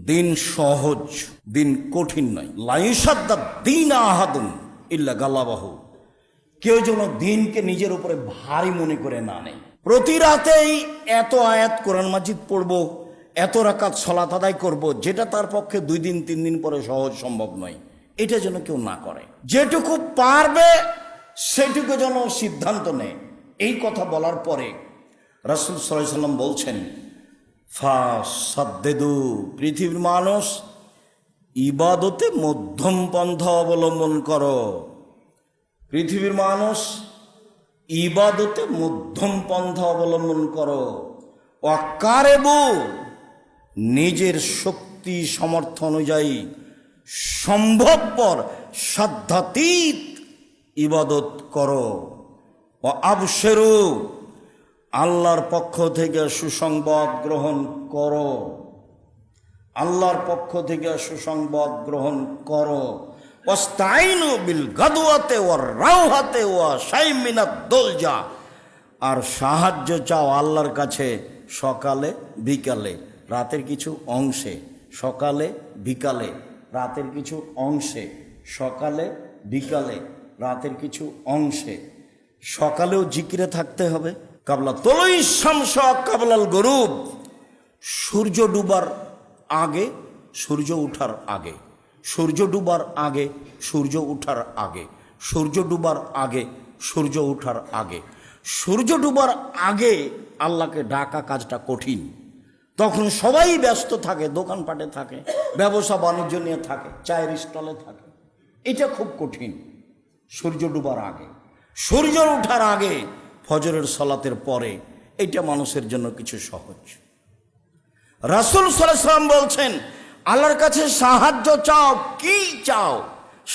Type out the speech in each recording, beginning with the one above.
দিন সহজ, দিন কঠিন নয়। লাইসাদ্দা দিন আহাদুন ইল্লা গালাবাহু, কেউ যেন দিনকে নিজের উপরে ভারী মনে করে না নেয়। প্রতি রাতেই এত আয়াত কোরআন মাজিদ পড়বো, এত রাকাত সালাত আদায় করব, যেটা তার পক্ষে 2 দিন 3 দিন পরে সহজ সম্ভব নয়, এটা যেন কেউ না করে। যেটুকু পারবে সেটুকু যেন সিদ্ধান্ত নেয়। এই কথা বলার পরে রাসূল সাল্লাল্লাহু আলাইহি সাল্লাম বলছেন, ফাসাদ্দেদু, পৃথিবীর মানুষ ইবাদতে মধ্যম পন্থা অবলম্বন করো। পৃথিবীর মানুষ ইবাদতে মধ্যম পন্থা অবলম্বন করো। ওয়াকারেবু, নিজের শক্তি সামর্থ্য অনুযায়ী সম্ভবপর সাধ্যাতীত ইবাদত করো। ও আবশেরু, আল্লাহর পক্ষ থেকে সুসংবাদ গ্রহণ করো। আল্লাহর পক্ষ থেকে সুসংবাদ গ্রহণ করো। ওয়াস্তাইনু বিল গাদওয়াতে ওয়ার রাওহাতে ওয়া শাই'মিন মিনাদ দুলজা, আর সাহায্য চাও আল্লাহর কাছে সকালে বিকালে, রাতের কিছু অংশে। সকালে বিকালে, রাতের কিছু অংশে। সকালে বিকালে, রাতের কিছু অংশে। সকালেও জিকিরে থাকতে হবে। কাবলা তলুই শামস কাবলাল গরুব, সূর্য ডুবার আগে, সূর্য ওঠার আগে, সূর্য ডুবার আগে, সূর্য ওঠার আগে, সূর্য ডুবার আগে, সূর্য ওঠার আগে। সূর্য ডুবার আগে আল্লাহকে ডাকা কাজটা কঠিন। তখন সবাই ব্যস্ত থাকে, দোকানপাটে থাকে, ব্যবসা বাণিজ্য নিয়ে থাকে, চায়ের স্টলে থাকে। এটা খুব কঠিন। সূর্য ডুবার আগে, সূর্য ওঠার আগে, ফজরের সালাতের পরে, এটা মানুষের জন্য কিছু সহজ। রাসূল সাল্লাল্লাহু আলাইহি ওয়াসাল্লাম বলছেন, আল্লাহর কাছে সাহায্য চাও। কি চাও?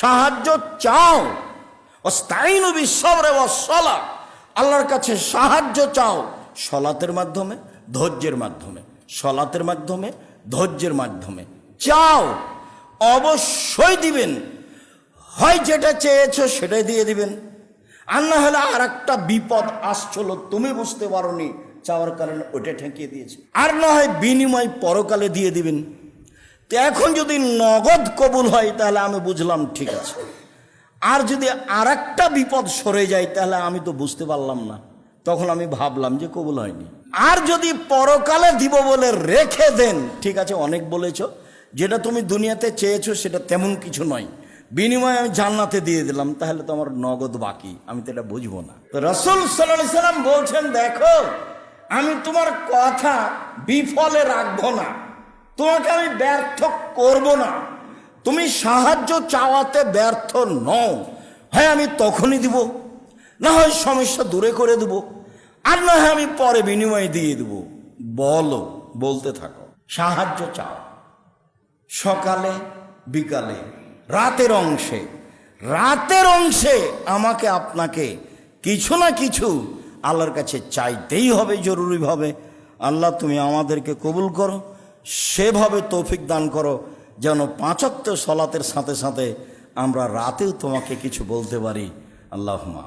সাহায্য চাও। ওয়াস্তাইনু বিস-সাবরি ওয়াস-সালাহ, আল্লাহর কাছে সাহায্য চাও সালাতের মাধ্যমে, ধৈর্যের মাধ্যমে। সালাতের মাধ্যমে, ধৈর্যের মাধ্যমে চাও, অবশ্যই দিবেন। হয় যেটা চেয়েছো সেটাই দিয়ে দিবেন, আর না হলে আর একটা বিপদ আসছিল, তুমি বুঝতে পারোনি, চাওয়ার কারণে ওটা ঠেকিয়ে দিয়েছে। আর না হয় বিনিময় পরকালে দিয়ে দিবেন। তো এখন যদি নগদ কবুল হয় তাহলে আমি বুঝলাম ঠিক আছে, আর যদি আর একটা বিপদ সরে যায় তাহলে আমি তো বুঝতে পারলাম না, তখন আমি ভাবলাম যে কবুল হয়নি। আর যদি পরকালে দিব বলে রেখে দেন, ঠিক আছে অনেক বলেছ, যেটা তুমি দুনিয়াতে চেয়েছো সেটা তেমন কিছু নয়, বিনিময়ে আমি জান্নাতে দিয়ে দিলাম, তাহলে তো আমার নগদ বাকি, আমি তো এটা বুঝবো না। তো রাসূল সাল্লাল্লাহু আলাইহি সাল্লাম বলছেন, দেখো আমি তোমার কথা বিফলে রাখবো না, তোমাকে আমি ব্যর্থ করব না। তুমি সাহায্য চাওয়াতে ব্যর্থ নও, হয় আমি তখনই দিব, না হয় সমস্যা দূরে করে দেব, আর না হয় আমি পরে বিনিময়ে দিয়ে দেব। বলো, বলতে থাকো, সাহায্য চাও সকালে বিকালে, রাতের অংশে। রাতের অংশে আমাকে আপনাকে কিছু না কিছু আল্লাহর কাছে চাইতেই হবে জরুরিভাবে। আল্লাহ তুমি আমাদেরকে কবুল করো, সেভাবে তৌফিক দান করো যেন 5 ওয়াক্ত সালাতের সাথে সাথে আমরা রাতেও তোমাকে কিছু বলতে পারি। আল্লাহুম্মা।